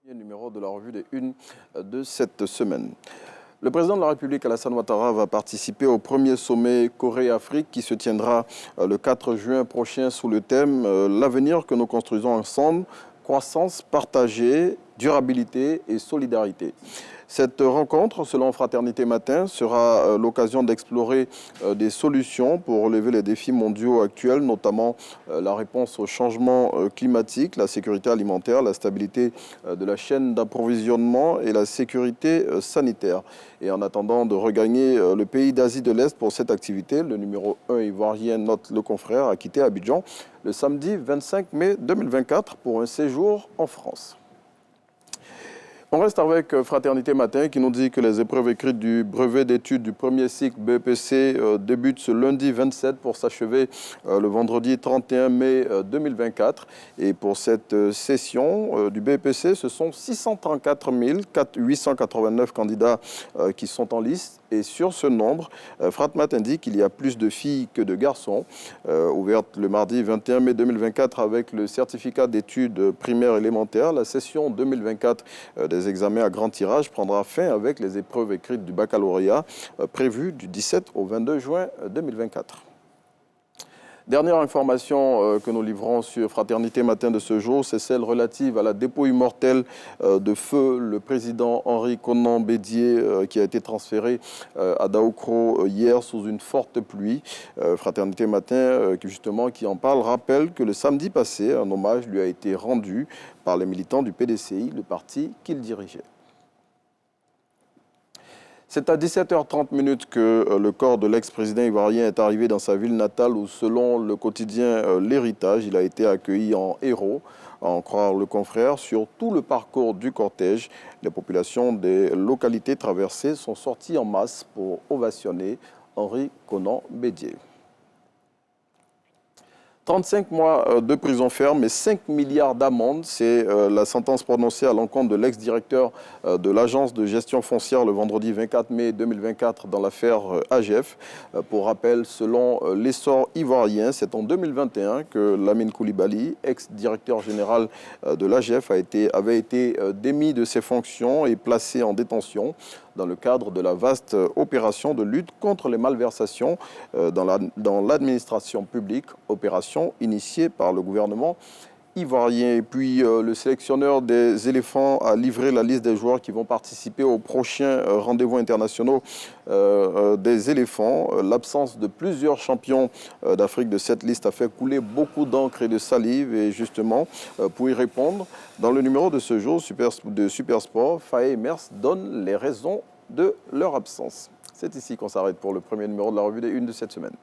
Numéro de la revue des Unes de cette semaine. Le président de la République, Alassane Ouattara, va participer au premier sommet Corée-Afrique qui se tiendra le 4 juin prochain sous le thème « L'avenir que nous construisons ensemble, croissance partagée, durabilité et solidarité ». Cette rencontre, selon Fraternité Matin, sera l'occasion d'explorer des solutions pour relever les défis mondiaux actuels, notamment la réponse au changement climatique, la sécurité alimentaire, la stabilité de la chaîne d'approvisionnement et la sécurité sanitaire. Et en attendant de regagner le pays d'Asie de l'Est pour cette activité, le numéro 1 ivoirien, note le confrère, a quitté Abidjan le samedi 25 mai 2024 pour un séjour en France. On reste avec Fraternité Matin qui nous dit que les épreuves écrites du brevet d'études du premier cycle BEPC débutent ce lundi 27 pour s'achever le vendredi 31 mai 2024. Et pour cette session du BEPC, ce sont 634 889 candidats qui sont en liste. Et sur ce nombre, Fratmat indique qu'il y a plus de filles que de garçons. Ouverte le mardi 21 mai 2024 avec le certificat d'études primaires élémentaires, la session 2024 des examens à grand tirage prendra fin avec les épreuves écrites du baccalauréat prévues du 17 au 22 juin 2024. Dernière information que nous livrons sur Fraternité Matin de ce jour, c'est celle relative à la dépouille mortelle de feu le président Henri Konan Bédié qui a été transféré à Daoukro hier sous une forte pluie. Fraternité Matin qui en parle rappelle que le samedi passé, un hommage lui a été rendu par les militants du PDCI, le parti qu'il dirigeait. C'est à 17h30 que le corps de l'ex-président ivoirien est arrivé dans sa ville natale où, selon le quotidien L'Héritage, il a été accueilli en héros, à en croire le confrère. Sur tout le parcours du cortège, les populations des localités traversées sont sorties en masse pour ovationner Henri Konan Bédié. 35 mois de prison ferme et 5 milliards d'amendes, c'est la sentence prononcée à l'encontre de l'ex-directeur de l'agence de gestion foncière le vendredi 24 mai 2024 dans l'affaire AGF. Pour rappel, selon l'essor ivoirien, c'est en 2021 que Lamine Coulibaly, ex-directeur général de l'AGF, avait été démis de ses fonctions et placé en détention dans le cadre de la vaste opération de lutte contre les malversations dans l'administration publique, opération initiée par le gouvernement ivoirien. Et puis le sélectionneur des éléphants a livré la liste des joueurs qui vont participer aux prochains rendez-vous internationaux des éléphants. L'absence de plusieurs champions d'Afrique de cette liste a fait couler beaucoup d'encre et de salive. Et justement, pour y répondre, dans le numéro de ce jour de Supersport, Faye et Mers donnent les raisons de leur absence. C'est ici qu'on s'arrête pour le premier numéro de la revue des Unes de cette semaine.